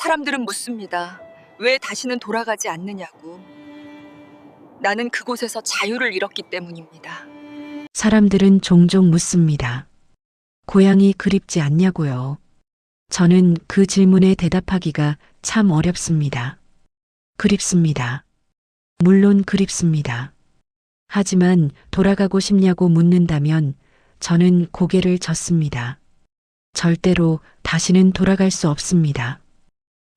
사람들은 묻습니다. 왜 다시는 돌아가지 않느냐고. 나는 그곳에서 자유를 잃었기 때문입니다. 사람들은 종종 묻습니다. 고향이 그립지 않냐고요. 저는 그 질문에 대답하기가 참 어렵습니다. 그립습니다. 물론 그립습니다. 하지만 돌아가고 싶냐고 묻는다면 저는 고개를 젓습니다. 절대로 다시는 돌아갈 수 없습니다.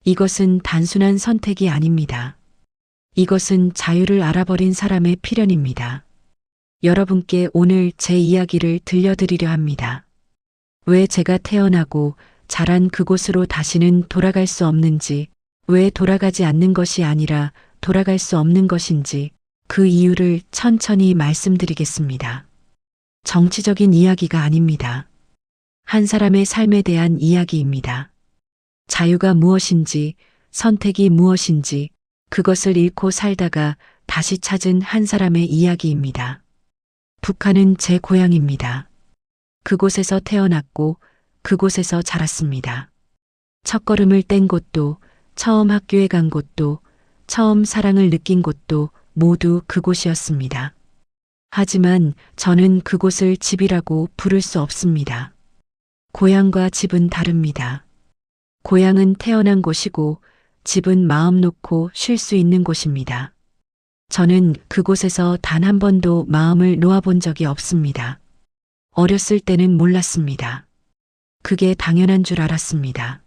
이것은 단순한 선택이 아닙니다. 이것은 자유를 알아버린 사람의 필연입니다. 여러분께 오늘 제 이야기를 들려드리려 합니다. 왜 제가 태어나고 자란 그곳으로 다시는 돌아갈 수 없는지, 왜 돌아가지 않는 것이 아니라 돌아갈 수 없는 것인지 그 이유를 천천히 말씀드리겠습니다. 정치적인 이야기가 아닙니다. 한 사람의 삶에 대한 이야기입니다. 자유가 무엇인지, 선택이 무엇인지, 그것을 잃고 살다가 다시 찾은 한 사람의 이야기입니다. 북한은 제 고향입니다. 그곳에서 태어났고 그곳에서 자랐습니다. 첫걸음을 뗀 곳도, 처음 학교에 간 곳도, 처음 사랑을 느낀 곳도 모두 그곳이었습니다. 하지만 저는 그곳을 집이라고 부를 수 없습니다. 고향과 집은 다릅니다. 고향은 태어난 곳이고 집은 마음 놓고 쉴 수 있는 곳입니다. 저는 그곳에서 단 한 번도 마음을 놓아본 적이 없습니다. 어렸을 때는 몰랐습니다. 그게 당연한 줄 알았습니다.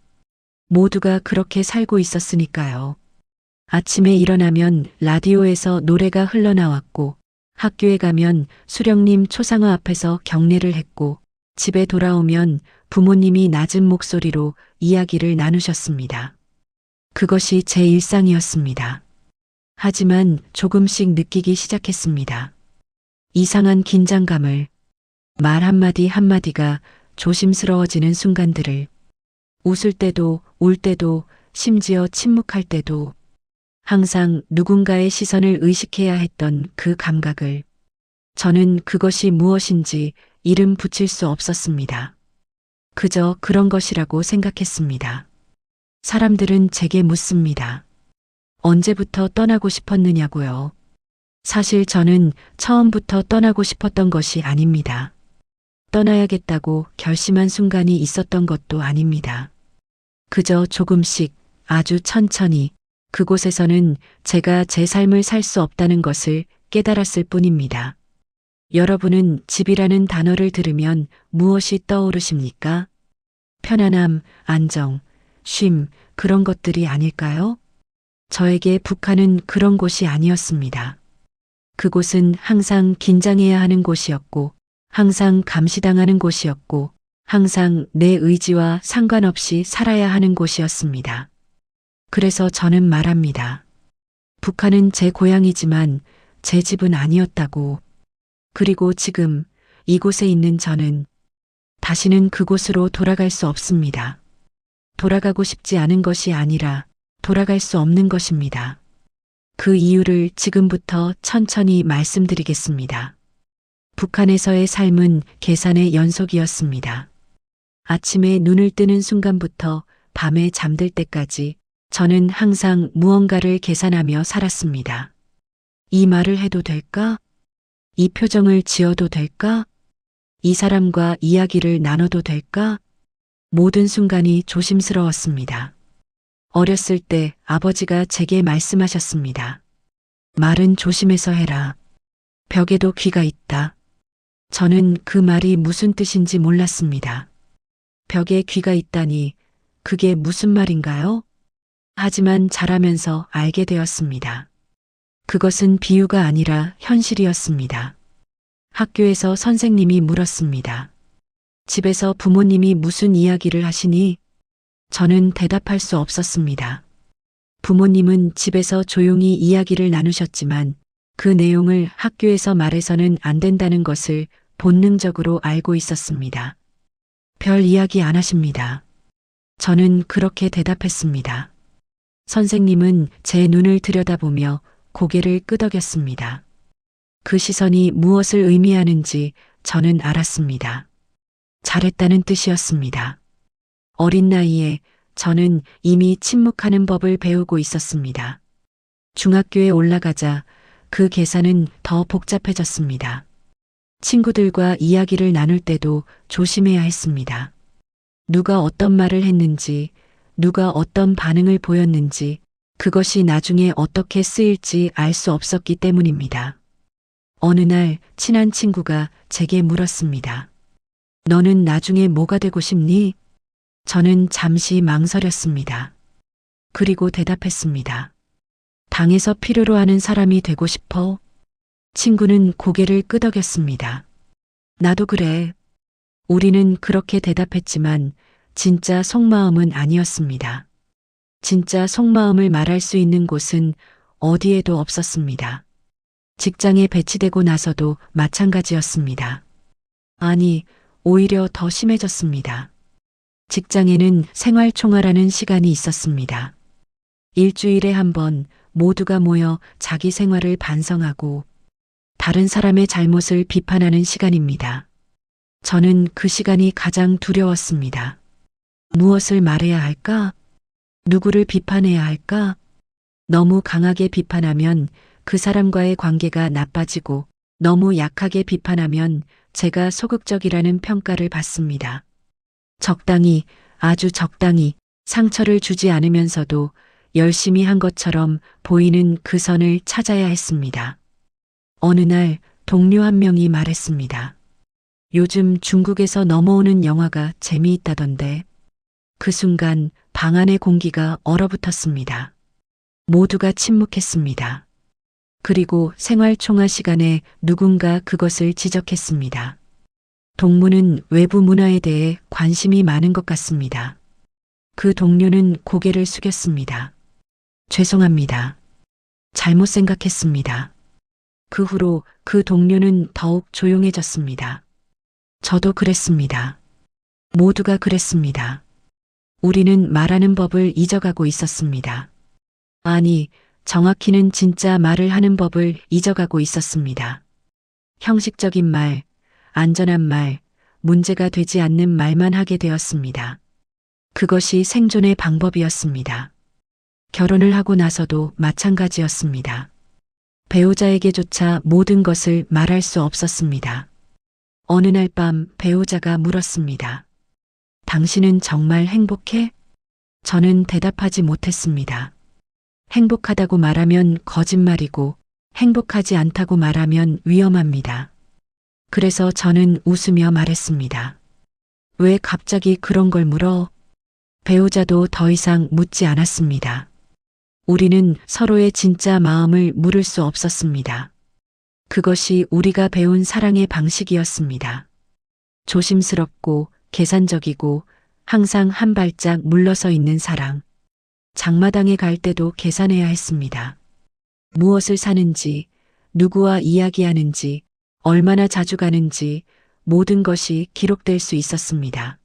모두가 그렇게 살고 있었으니까요. 아침에 일어나면 라디오에서 노래가 흘러나왔고, 학교에 가면 수령님 초상화 앞에서 경례를 했고, 집에 돌아오면 부모님이 낮은 목소리로 이야기를 나누셨습니다. 그것이 제 일상이었습니다. 하지만 조금씩 느끼기 시작했습니다. 이상한 긴장감을, 말 한마디 한마디가 조심스러워지는 순간들을, 웃을 때도 울 때도 심지어 침묵할 때도 항상 누군가의 시선을 의식해야 했던 그 감각을, 저는 그것이 무엇인지 이름 붙일 수 없었습니다. 그저 그런 것이라고 생각했습니다. 사람들은 제게 묻습니다. 언제부터 떠나고 싶었느냐고요. 사실 저는 처음부터 떠나고 싶었던 것이 아닙니다. 떠나야겠다고 결심한 순간이 있었던 것도 아닙니다. 그저 조금씩 아주 천천히 그곳에서는 제가 제 삶을 살 수 없다는 것을 깨달았을 뿐입니다. 여러분은 집이라는 단어를 들으면 무엇이 떠오르십니까? 편안함, 안정, 쉼, 그런 것들이 아닐까요? 저에게 북한은 그런 곳이 아니었습니다. 그곳은 항상 긴장해야 하는 곳이었고, 항상 감시당하는 곳이었고, 항상 내 의지와 상관없이 살아야 하는 곳이었습니다. 그래서 저는 말합니다. 북한은 제 고향이지만 제 집은 아니었다고. 그리고 지금 이곳에 있는 저는 다시는 그곳으로 돌아갈 수 없습니다. 돌아가고 싶지 않은 것이 아니라 돌아갈 수 없는 것입니다. 그 이유를 지금부터 천천히 말씀드리겠습니다. 북한에서의 삶은 계산의 연속이었습니다. 아침에 눈을 뜨는 순간부터 밤에 잠들 때까지 저는 항상 무언가를 계산하며 살았습니다. 이 말을 해도 될까? 이 표정을 지어도 될까? 이 사람과 이야기를 나눠도 될까? 모든 순간이 조심스러웠습니다. 어렸을 때 아버지가 제게 말씀하셨습니다. 말은 조심해서 해라. 벽에도 귀가 있다. 저는 그 말이 무슨 뜻인지 몰랐습니다. 벽에 귀가 있다니 그게 무슨 말인가요? 하지만 자라면서 알게 되었습니다. 그것은 비유가 아니라 현실이었습니다. 학교에서 선생님이 물었습니다. 집에서 부모님이 무슨 이야기를 하시니? 저는 대답할 수 없었습니다. 부모님은 집에서 조용히 이야기를 나누셨지만 그 내용을 학교에서 말해서는 안 된다는 것을 본능적으로 알고 있었습니다. 별 이야기 안 하십니다. 저는 그렇게 대답했습니다. 선생님은 제 눈을 들여다보며 고개를 끄덕였습니다. 그 시선이 무엇을 의미하는지 저는 알았습니다. 잘했다는 뜻이었습니다. 어린 나이에 저는 이미 침묵하는 법을 배우고 있었습니다. 중학교에 올라가자 그 계산은 더 복잡해졌습니다. 친구들과 이야기를 나눌 때도 조심해야 했습니다. 누가 어떤 말을 했는지, 누가 어떤 반응을 보였는지, 그것이 나중에 어떻게 쓰일지 알 수 없었기 때문입니다. 어느 날 친한 친구가 제게 물었습니다. 너는 나중에 뭐가 되고 싶니? 저는 잠시 망설였습니다. 그리고 대답했습니다. 당에서 필요로 하는 사람이 되고 싶어. 친구는 고개를 끄덕였습니다. 나도 그래. 우리는 그렇게 대답했지만 진짜 속마음은 아니었습니다. 진짜 속마음을 말할 수 있는 곳은 어디에도 없었습니다. 직장에 배치되고 나서도 마찬가지였습니다. 아니, 오히려 더 심해졌습니다. 직장에는 생활총화라는 시간이 있었습니다. 일주일에 한 번 모두가 모여 자기 생활을 반성하고 다른 사람의 잘못을 비판하는 시간입니다. 저는 그 시간이 가장 두려웠습니다. 무엇을 말해야 할까? 누구를 비판해야 할까? 너무 강하게 비판하면 그 사람과의 관계가 나빠지고 너무 약하게 비판하면 제가 소극적이라는 평가를 받습니다. 적당히, 아주 적당히 상처를 주지 않으면서도 열심히 한 것처럼 보이는 그 선을 찾아야 했습니다. 어느 날 동료 한 명이 말했습니다. 요즘 중국에서 넘어오는 영화가 재미있다던데. 그 순간 방 안의 공기가 얼어붙었습니다. 모두가 침묵했습니다. 그리고 생활총화 시간에 누군가 그것을 지적했습니다. 동무는 외부 문화에 대해 관심이 많은 것 같습니다. 그 동료는 고개를 숙였습니다. 죄송합니다. 잘못 생각했습니다. 그 후로 그 동료는 더욱 조용해졌습니다. 저도 그랬습니다. 모두가 그랬습니다. 우리는 말하는 법을 잊어가고 있었습니다. 아니, 정확히는 진짜 말을 하는 법을 잊어가고 있었습니다. 형식적인 말, 안전한 말, 문제가 되지 않는 말만 하게 되었습니다. 그것이 생존의 방법이었습니다. 결혼을 하고 나서도 마찬가지였습니다. 배우자에게조차 모든 것을 말할 수 없었습니다. 어느 날 밤 배우자가 물었습니다. 당신은 정말 행복해? 저는 대답하지 못했습니다. 행복하다고 말하면 거짓말이고 행복하지 않다고 말하면 위험합니다. 그래서 저는 웃으며 말했습니다. 왜 갑자기 그런 걸 물어? 배우자도 더 이상 묻지 않았습니다. 우리는 서로의 진짜 마음을 물을 수 없었습니다. 그것이 우리가 배운 사랑의 방식이었습니다. 조심스럽고 계산적이고 항상 한 발짝 물러서 있는 사랑. 장마당에 갈 때도 계산해야 했습니다. 무엇을 사는지, 누구와 이야기하는지, 얼마나 자주 가는지 모든 것이 기록될 수 있었습니다.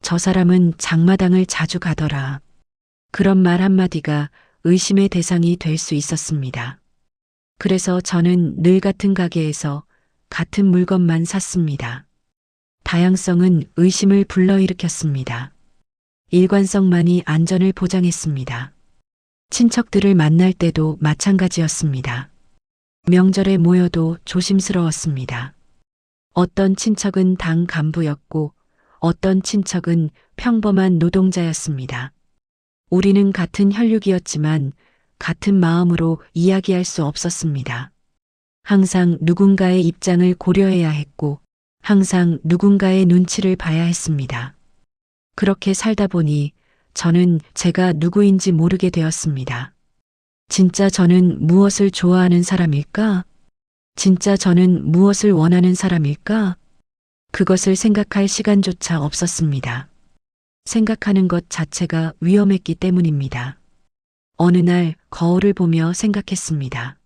저 사람은 장마당을 자주 가더라. 그런 말 한마디가 의심의 대상이 될 수 있었습니다. 그래서 저는 늘 같은 가게에서 같은 물건만 샀습니다. 다양성은 의심을 불러일으켰습니다. 일관성만이 안전을 보장했습니다. 친척들을 만날 때도 마찬가지였습니다. 명절에 모여도 조심스러웠습니다. 어떤 친척은 당 간부였고 어떤 친척은 평범한 노동자였습니다. 우리는 같은 혈육이었지만 같은 마음으로 이야기할 수 없었습니다. 항상 누군가의 입장을 고려해야 했고 항상 누군가의 눈치를 봐야 했습니다. 그렇게 살다 보니 저는 제가 누구인지 모르게 되었습니다. 진짜 저는 무엇을 좋아하는 사람일까? 진짜 저는 무엇을 원하는 사람일까? 그것을 생각할 시간조차 없었습니다. 생각하는 것 자체가 위험했기 때문입니다. 어느 날 거울을 보며 생각했습니다.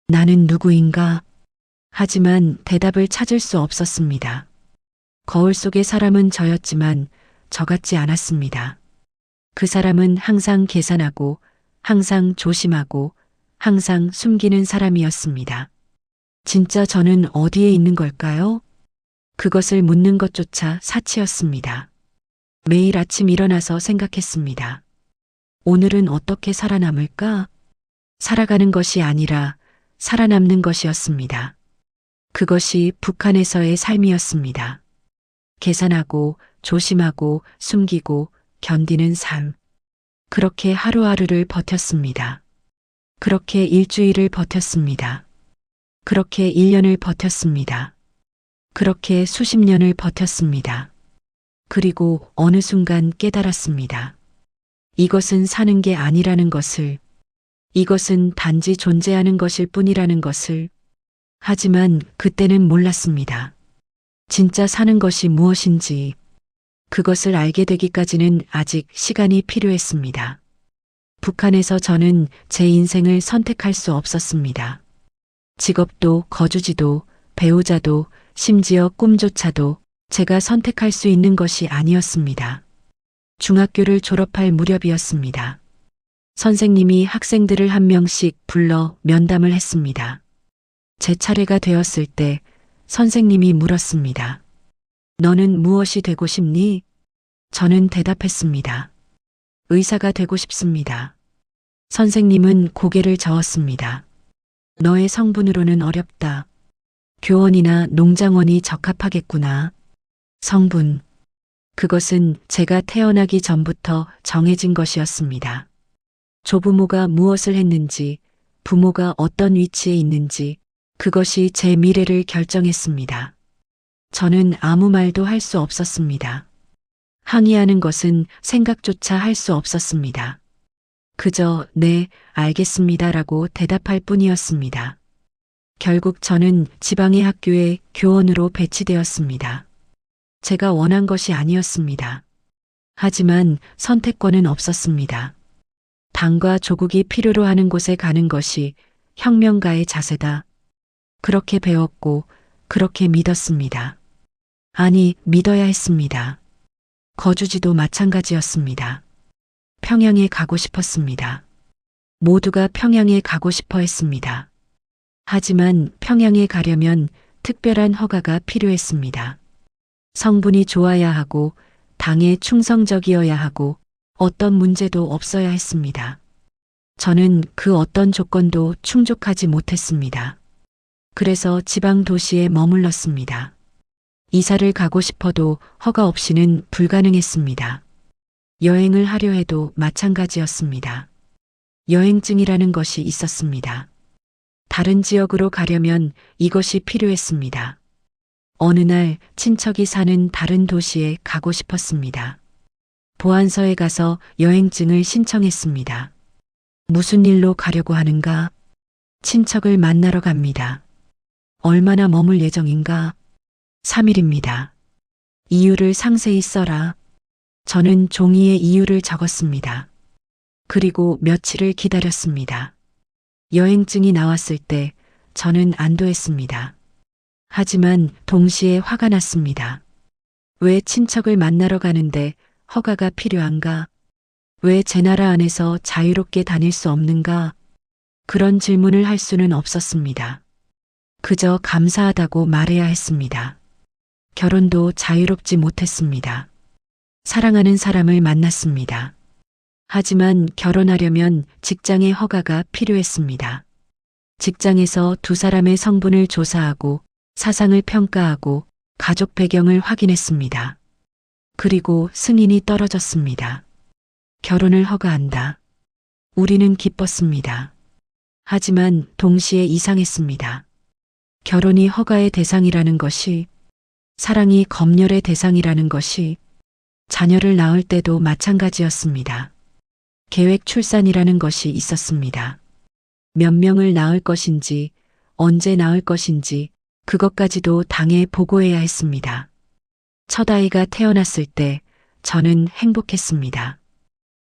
나는 누구인가? 하지만 대답을 찾을 수 없었습니다. 거울 속의 사람은 저였지만 저 같지 않았습니다. 그 사람은 항상 계산하고 항상 조심하고 항상 숨기는 사람이었습니다. 진짜 저는 어디에 있는 걸까요? 그것을 묻는 것조차 사치였습니다. 매일 아침 일어나서 생각했습니다. 오늘은 어떻게 살아남을까? 살아가는 것이 아니라 살아남는 것이었습니다. 그것이 북한에서의 삶이었습니다. 계산하고 조심하고 숨기고 견디는 삶. 그렇게 하루하루를 버텼습니다. 그렇게 일주일을 버텼습니다. 그렇게 1년을 버텼습니다. 그렇게 수십 년을 버텼습니다. 그리고 어느 순간 깨달았습니다. 이것은 사는 게 아니라는 것을, 이것은 단지 존재하는 것일 뿐이라는 것을. 하지만 그때는 몰랐습니다. 진짜 사는 것이 무엇인지, 그것을 알게 되기까지는 아직 시간이 필요했습니다. 북한에서 저는 제 인생을 선택할 수 없었습니다. 직업도, 거주지도, 배우자도, 심지어 꿈조차도 제가 선택할 수 있는 것이 아니었습니다. 중학교를 졸업할 무렵이었습니다. 선생님이 학생들을 한 명씩 불러 면담을 했습니다. 제 차례가 되었을 때 선생님이 물었습니다. 너는 무엇이 되고 싶니? 저는 대답했습니다. 의사가 되고 싶습니다. 선생님은 고개를 저었습니다. 너의 성분으로는 어렵다. 교원이나 농장원이 적합하겠구나. 성분. 그것은 제가 태어나기 전부터 정해진 것이었습니다. 조부모가 무엇을 했는지, 부모가 어떤 위치에 있는지, 그것이 제 미래를 결정했습니다. 저는 아무 말도 할 수 없었습니다. 항의하는 것은 생각조차 할 수 없었습니다. 그저 네, 알겠습니다라고 대답할 뿐이었습니다. 결국 저는 지방의 학교에 교원으로 배치되었습니다. 제가 원한 것이 아니었습니다. 하지만 선택권은 없었습니다. 당과 조국이 필요로 하는 곳에 가는 것이 혁명가의 자세다. 그렇게 배웠고 그렇게 믿었습니다. 아니, 믿어야 했습니다. 거주지도 마찬가지였습니다. 평양에 가고 싶었습니다. 모두가 평양에 가고 싶어 했습니다. 하지만 평양에 가려면 특별한 허가가 필요했습니다. 성분이 좋아야 하고 당에 충성적이어야 하고 어떤 문제도 없어야 했습니다. 저는 그 어떤 조건도 충족하지 못했습니다. 그래서 지방 도시에 머물렀습니다. 이사를 가고 싶어도 허가 없이는 불가능했습니다. 여행을 하려 해도 마찬가지였습니다. 여행증이라는 것이 있었습니다. 다른 지역으로 가려면 이것이 필요했습니다. 어느 날 친척이 사는 다른 도시에 가고 싶었습니다. 보안서에 가서 여행증을 신청했습니다. 무슨 일로 가려고 하는가? 친척을 만나러 갑니다. 얼마나 머물 예정인가? 3일입니다. 이유를 상세히 써라. 저는 종이에 이유를 적었습니다. 그리고 며칠을 기다렸습니다. 여행증이 나왔을 때 저는 안도했습니다. 하지만 동시에 화가 났습니다. 왜 친척을 만나러 가는데 허가가 필요한가? 왜 제 나라 안에서 자유롭게 다닐 수 없는가? 그런 질문을 할 수는 없었습니다. 그저 감사하다고 말해야 했습니다. 결혼도 자유롭지 못했습니다. 사랑하는 사람을 만났습니다. 하지만 결혼하려면 직장의 허가가 필요했습니다. 직장에서 두 사람의 성분을 조사하고 사상을 평가하고 가족 배경을 확인했습니다. 그리고 승인이 떨어졌습니다. 결혼을 허가한다. 우리는 기뻤습니다. 하지만 동시에 이상했습니다. 결혼이 허가의 대상이라는 것이, 사랑이 검열의 대상이라는 것이, 자녀를 낳을 때도 마찬가지였습니다. 계획 출산이라는 것이 있었습니다. 몇 명을 낳을 것인지, 언제 낳을 것인지, 그것까지도 당에 보고해야 했습니다. 첫 아이가 태어났을 때 저는 행복했습니다.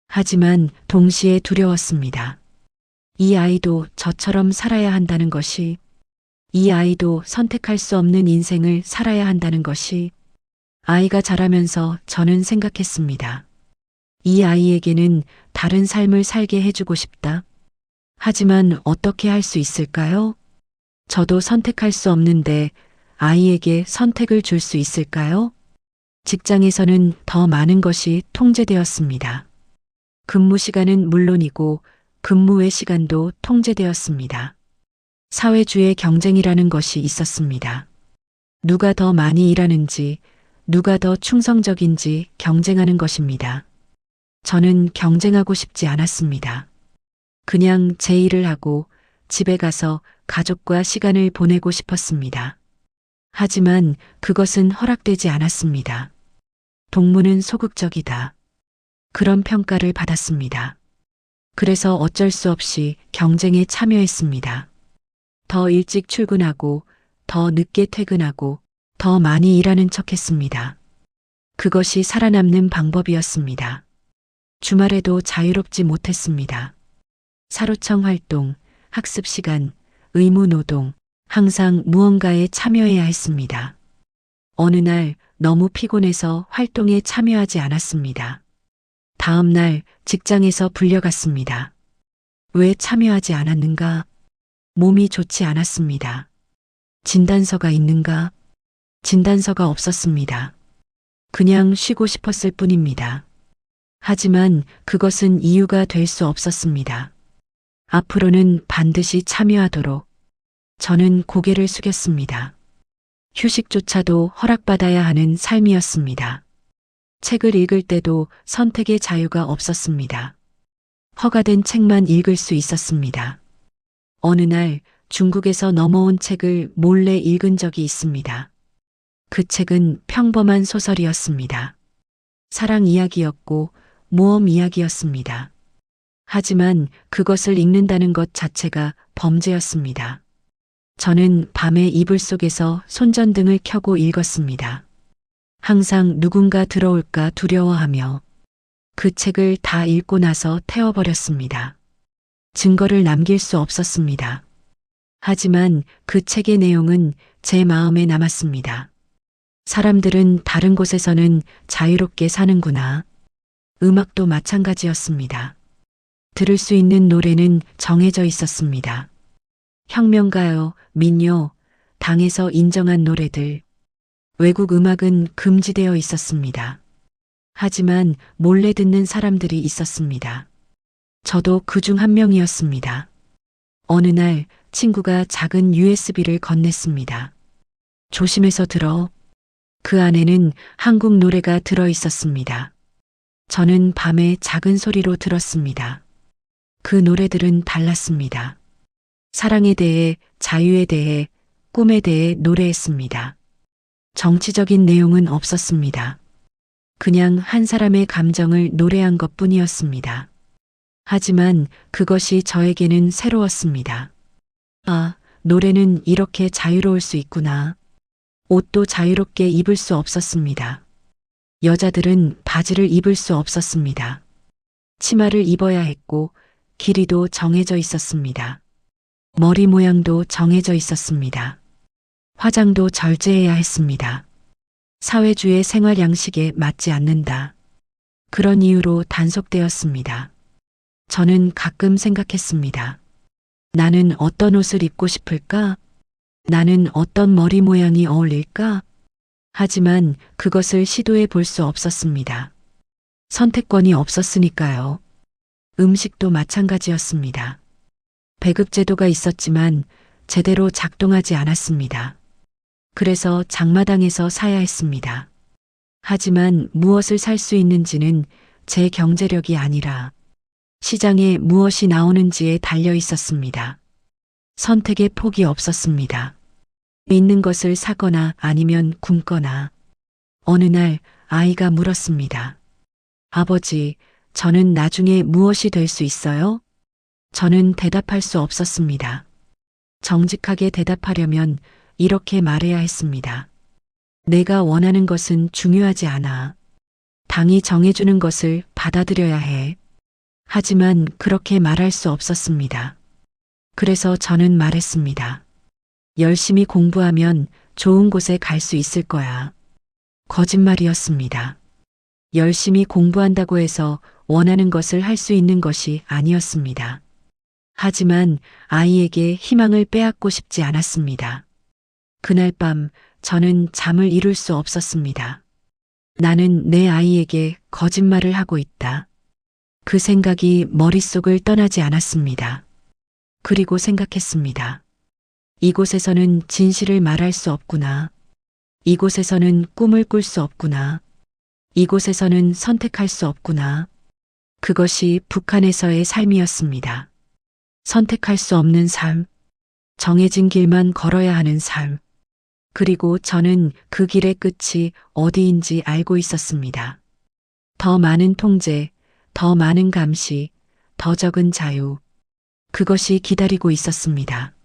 하지만 동시에 두려웠습니다. 이 아이도 저처럼 살아야 한다는 것이, 이 아이도 선택할 수 없는 인생을 살아야 한다는 것이. 아이가 자라면서 저는 생각했습니다. 이 아이에게는 다른 삶을 살게 해주고 싶다. 하지만 어떻게 할 수 있을까요? 저도 선택할 수 없는데 아이에게 선택을 줄 수 있을까요? 직장에서는 더 많은 것이 통제되었습니다. 근무 시간은 물론이고 근무 외 시간도 통제되었습니다. 사회주의 경쟁이라는 것이 있었습니다. 누가 더 많이 일하는지, 누가 더 충성적인지 경쟁하는 것입니다. 저는 경쟁하고 싶지 않았습니다. 그냥 제 일을 하고 집에 가서 가족과 시간을 보내고 싶었습니다. 하지만 그것은 허락되지 않았습니다. 동무는 소극적이다. 그런 평가를 받았습니다. 그래서 어쩔 수 없이 경쟁에 참여했습니다. 더 일찍 출근하고, 더 늦게 퇴근하고, 더 많이 일하는 척 했습니다. 그것이 살아남는 방법이었습니다. 주말에도 자유롭지 못했습니다. 사로청 활동, 학습 시간, 의무 노동, 항상 무언가에 참여해야 했습니다. 어느 날 너무 피곤해서 활동에 참여하지 않았습니다. 다음 날 직장에서 불려갔습니다. 왜 참여하지 않았는가? 몸이 좋지 않았습니다. 진단서가 있는가? 진단서가 없었습니다. 그냥 쉬고 싶었을 뿐입니다. 하지만 그것은 이유가 될 수 없었습니다. 앞으로는 반드시 참여하도록 저는 고개를 숙였습니다. 휴식조차도 허락받아야 하는 삶이었습니다. 책을 읽을 때도 선택의 자유가 없었습니다. 허가된 책만 읽을 수 있었습니다. 어느 날 중국에서 넘어온 책을 몰래 읽은 적이 있습니다. 그 책은 평범한 소설이었습니다. 사랑 이야기였고 모험 이야기였습니다. 하지만 그것을 읽는다는 것 자체가 범죄였습니다. 저는 밤에 이불 속에서 손전등을 켜고 읽었습니다. 항상 누군가 들어올까 두려워하며 그 책을 다 읽고 나서 태워버렸습니다. 증거를 남길 수 없었습니다. 하지만 그 책의 내용은 제 마음에 남았습니다. 사람들은 다른 곳에서는 자유롭게 사는구나. 음악도 마찬가지였습니다. 들을 수 있는 노래는 정해져 있었습니다. 혁명가요, 민요, 당에서 인정한 노래들. 외국 음악은 금지되어 있었습니다. 하지만 몰래 듣는 사람들이 있었습니다. 저도 그 중 한 명이었습니다. 어느 날 친구가 작은 USB를 건넸습니다. 조심해서 들어. 그 안에는 한국 노래가 들어 있었습니다. 저는 밤에 작은 소리로 들었습니다. 그 노래들은 달랐습니다. 사랑에 대해, 자유에 대해, 꿈에 대해 노래했습니다. 정치적인 내용은 없었습니다. 그냥 한 사람의 감정을 노래한 것 뿐이었습니다. 하지만 그것이 저에게는 새로웠습니다. 아, 노래는 이렇게 자유로울 수 있구나. 옷도 자유롭게 입을 수 없었습니다. 여자들은 바지를 입을 수 없었습니다. 치마를 입어야 했고 길이도 정해져 있었습니다. 머리 모양도 정해져 있었습니다. 화장도 절제해야 했습니다. 사회주의 생활 양식에 맞지 않는다. 그런 이유로 단속되었습니다. 저는 가끔 생각했습니다. 나는 어떤 옷을 입고 싶을까? 나는 어떤 머리 모양이 어울릴까? 하지만 그것을 시도해 볼 수 없었습니다. 선택권이 없었으니까요. 음식도 마찬가지였습니다. 배급제도가 있었지만 제대로 작동하지 않았습니다. 그래서 장마당에서 사야 했습니다. 하지만 무엇을 살 수 있는지는 제 경제력이 아니라 시장에 무엇이 나오는지에 달려 있었습니다. 선택의 폭이 없었습니다. 있는 것을 사거나 아니면 굶거나. 어느 날 아이가 물었습니다. 아버지, 저는 나중에 무엇이 될 수 있어요? 저는 대답할 수 없었습니다. 정직하게 대답하려면 이렇게 말해야 했습니다. 내가 원하는 것은 중요하지 않아. 당이 정해주는 것을 받아들여야 해. 하지만 그렇게 말할 수 없었습니다. 그래서 저는 말했습니다. 열심히 공부하면 좋은 곳에 갈 수 있을 거야. 거짓말이었습니다. 열심히 공부한다고 해서 원하는 것을 할 수 있는 것이 아니었습니다. 하지만 아이에게 희망을 빼앗고 싶지 않았습니다. 그날 밤 저는 잠을 이룰 수 없었습니다. 나는 내 아이에게 거짓말을 하고 있다. 그 생각이 머릿속을 떠나지 않았습니다. 그리고 생각했습니다. 이곳에서는 진실을 말할 수 없구나. 이곳에서는 꿈을 꿀 수 없구나. 이곳에서는 선택할 수 없구나. 그것이 북한에서의 삶이었습니다. 선택할 수 없는 삶, 정해진 길만 걸어야 하는 삶. 그리고 저는 그 길의 끝이 어디인지 알고 있었습니다. 더 많은 통제, 더 많은 감시, 더 적은 자유. 그것이 기다리고 있었습니다.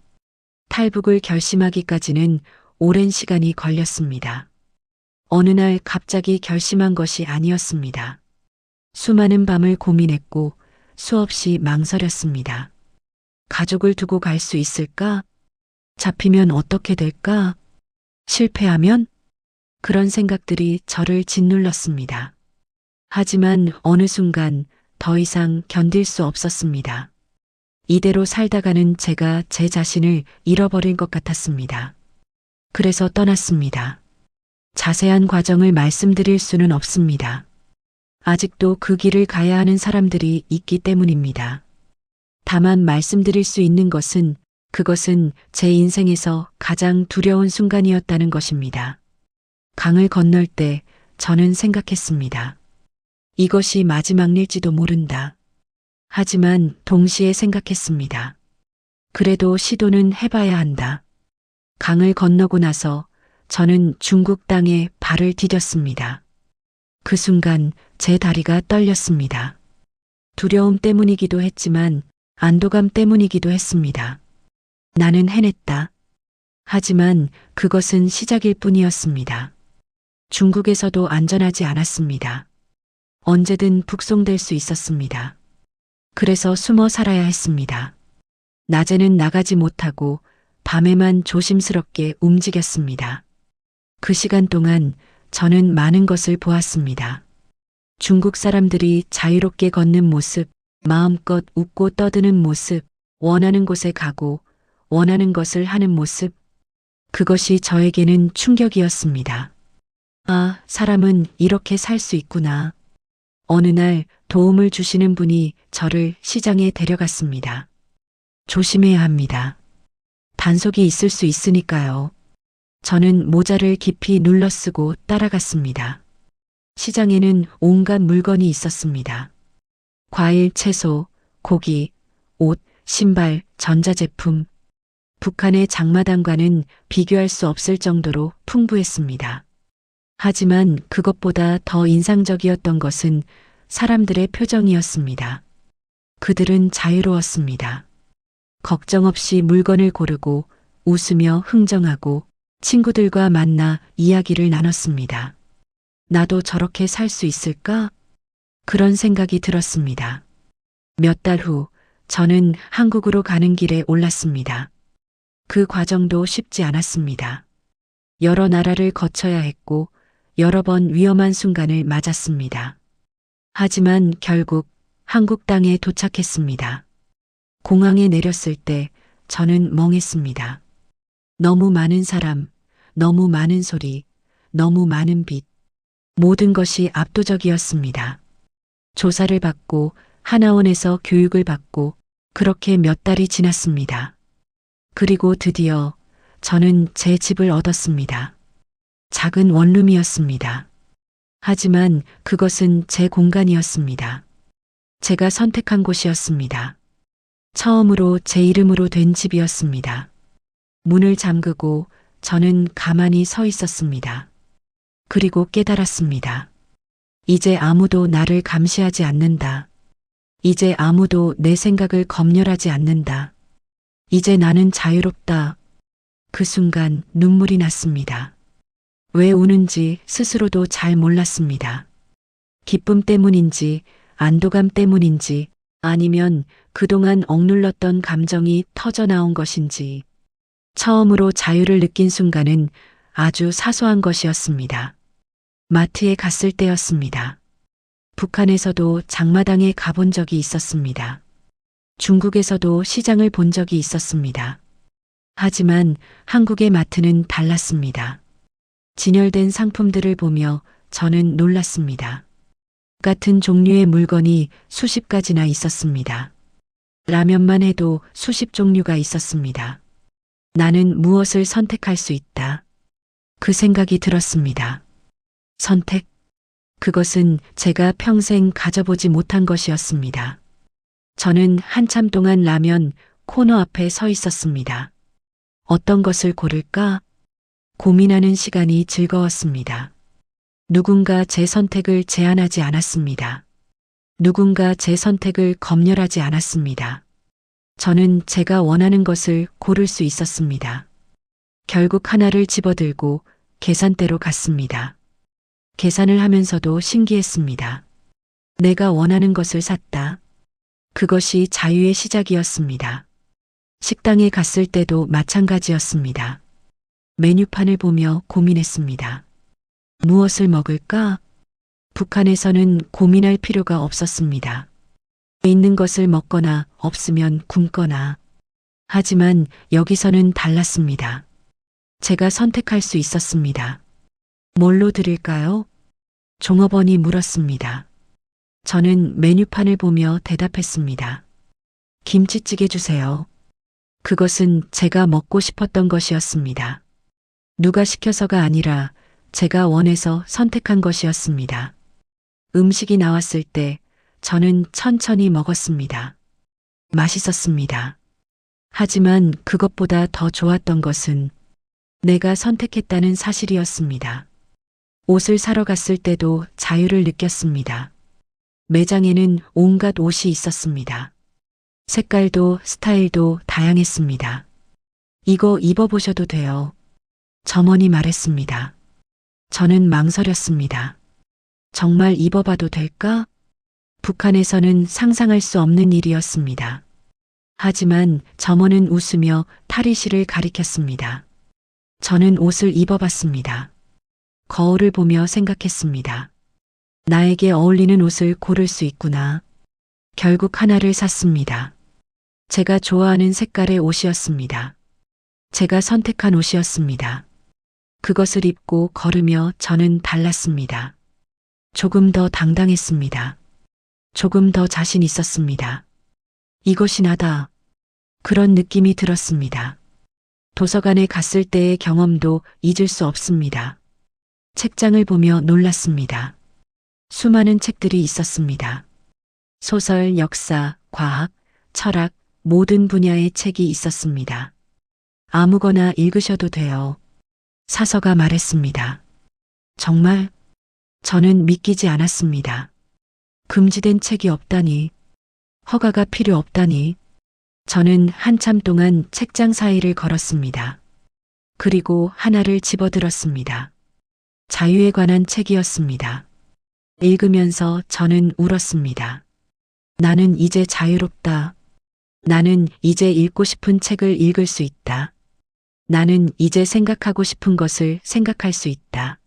탈북을 결심하기까지는 오랜 시간이 걸렸습니다. 어느 날 갑자기 결심한 것이 아니었습니다. 수많은 밤을 고민했고 수없이 망설였습니다. 가족을 두고 갈 수 있을까? 잡히면 어떻게 될까? 실패하면? 그런 생각들이 저를 짓눌렀습니다. 하지만 어느 순간 더 이상 견딜 수 없었습니다. 이대로 살다가는 제가 제 자신을 잃어버릴 것 같았습니다. 그래서 떠났습니다. 자세한 과정을 말씀드릴 수는 없습니다. 아직도 그 길을 가야 하는 사람들이 있기 때문입니다. 다만 말씀드릴 수 있는 것은 그것은 제 인생에서 가장 두려운 순간이었다는 것입니다. 강을 건널 때 저는 생각했습니다. 이것이 마지막 일지도 모른다. 하지만 동시에 생각했습니다. 그래도 시도는 해봐야 한다. 강을 건너고 나서 저는 중국 땅에 발을 디뎠습니다. 그 순간 제 다리가 떨렸습니다. 두려움 때문이기도 했지만 안도감 때문이기도 했습니다. 나는 해냈다. 하지만 그것은 시작일 뿐이었습니다. 중국에서도 안전하지 않았습니다. 언제든 북송될 수 있었습니다. 그래서 숨어 살아야 했습니다. 낮에는 나가지 못하고 밤에만 조심스럽게 움직였습니다. 그 시간 동안 저는 많은 것을 보았습니다. 중국 사람들이 자유롭게 걷는 모습, 마음껏 웃고 떠드는 모습, 원하는 곳에 가고 원하는 것을 하는 모습. 그것이 저에게는 충격이었습니다. 아, 사람은 이렇게 살 수 있구나. 어느 날 도움을 주시는 분이 저를 시장에 데려갔습니다. 조심해야 합니다. 단속이 있을 수 있으니까요. 저는 모자를 깊이 눌러 쓰고 따라갔습니다. 시장에는 온갖 물건이 있었습니다. 과일, 채소, 고기, 옷, 신발, 전자제품. 북한의 장마당과는 비교할 수 없을 정도로 풍부했습니다. 하지만 그것보다 더 인상적이었던 것은 사람들의 표정이었습니다. 그들은 자유로웠습니다. 걱정 없이 물건을 고르고 웃으며 흥정하고 친구들과 만나 이야기를 나눴습니다. 나도 저렇게 살 수 있을까? 그런 생각이 들었습니다. 몇 달 후 저는 한국으로 가는 길에 올랐습니다. 그 과정도 쉽지 않았습니다. 여러 나라를 거쳐야 했고 여러 번 위험한 순간을 맞았습니다. 하지만 결국 한국 땅에 도착했습니다. 공항에 내렸을 때 저는 멍했습니다. 너무 많은 사람, 너무 많은 소리, 너무 많은 빛. 모든 것이 압도적이었습니다. 조사를 받고 하나원에서 교육을 받고 그렇게 몇 달이 지났습니다. 그리고 드디어 저는 제 집을 얻었습니다. 작은 원룸이었습니다. 하지만 그것은 제 공간이었습니다. 제가 선택한 곳이었습니다. 처음으로 제 이름으로 된 집이었습니다. 문을 잠그고 저는 가만히 서 있었습니다. 그리고 깨달았습니다. 이제 아무도 나를 감시하지 않는다. 이제 아무도 내 생각을 검열하지 않는다. 이제 나는 자유롭다. 그 순간 눈물이 났습니다. 왜 우는지 스스로도 잘 몰랐습니다. 기쁨 때문인지 안도감 때문인지 아니면 그동안 억눌렀던 감정이 터져나온 것인지 처음으로 자유를 느낀 순간은 아주 사소한 것이었습니다. 마트에 갔을 때였습니다. 북한에서도 장마당에 가본 적이 있었습니다. 중국에서도 시장을 본 적이 있었습니다. 하지만 한국의 마트는 달랐습니다. 진열된 상품들을 보며 저는 놀랐습니다. 같은 종류의 물건이 수십 가지나 있었습니다. 라면만 해도 수십 종류가 있었습니다. 나는 무엇을 선택할 수 있다. 그 생각이 들었습니다. 선택. 그것은 제가 평생 가져보지 못한 것이었습니다. 저는 한참 동안 라면 코너 앞에 서 있었습니다. 어떤 것을 고를까? 고민하는 시간이 즐거웠습니다. 누군가 제 선택을 제한하지 않았습니다. 누군가 제 선택을 검열하지 않았습니다. 저는 제가 원하는 것을 고를 수 있었습니다. 결국 하나를 집어들고 계산대로 갔습니다. 계산을 하면서도 신기했습니다. 내가 원하는 것을 샀다. 그것이 자유의 시작이었습니다. 식당에 갔을 때도 마찬가지였습니다. 메뉴판을 보며 고민했습니다. 무엇을 먹을까? 북한에서는 고민할 필요가 없었습니다. 있는 것을 먹거나 없으면 굶거나. 하지만 여기서는 달랐습니다. 제가 선택할 수 있었습니다. 뭘로 드릴까요? 종업원이 물었습니다. 저는 메뉴판을 보며 대답했습니다. 김치찌개 주세요. 그것은 제가 먹고 싶었던 것이었습니다. 누가 시켜서가 아니라 제가 원해서 선택한 것이었습니다. 음식이 나왔을 때 저는 천천히 먹었습니다. 맛있었습니다. 하지만 그것보다 더 좋았던 것은 내가 선택했다는 사실이었습니다. 옷을 사러 갔을 때도 자유를 느꼈습니다. 매장에는 온갖 옷이 있었습니다. 색깔도 스타일도 다양했습니다. 이거 입어보셔도 돼요. 점원이 말했습니다. 저는 망설였습니다. 정말 입어봐도 될까? 북한에서는 상상할 수 없는 일이었습니다. 하지만 점원은 웃으며 탈의실을 가리켰습니다. 저는 옷을 입어봤습니다. 거울을 보며 생각했습니다. 나에게 어울리는 옷을 고를 수 있구나. 결국 하나를 샀습니다. 제가 좋아하는 색깔의 옷이었습니다. 제가 선택한 옷이었습니다. 그것을 입고 걸으며 저는 달랐습니다. 조금 더 당당했습니다. 조금 더 자신 있었습니다. 이것이 나다. 그런 느낌이 들었습니다. 도서관에 갔을 때의 경험도 잊을 수 없습니다. 책장을 보며 놀랐습니다. 수많은 책들이 있었습니다. 소설, 역사, 과학, 철학, 모든 분야의 책이 있었습니다. 아무거나 읽으셔도 돼요. 사서가 말했습니다. 정말? 저는 믿기지 않았습니다. 금지된 책이 없다니. 허가가 필요 없다니. 저는 한참 동안 책장 사이를 걸었습니다. 그리고 하나를 집어들었습니다. 자유에 관한 책이었습니다. 읽으면서 저는 울었습니다. 나는 이제 자유롭다. 나는 이제 읽고 싶은 책을 읽을 수 있다. 나는 이제 생각하고 싶은 것을 생각할 수 있다.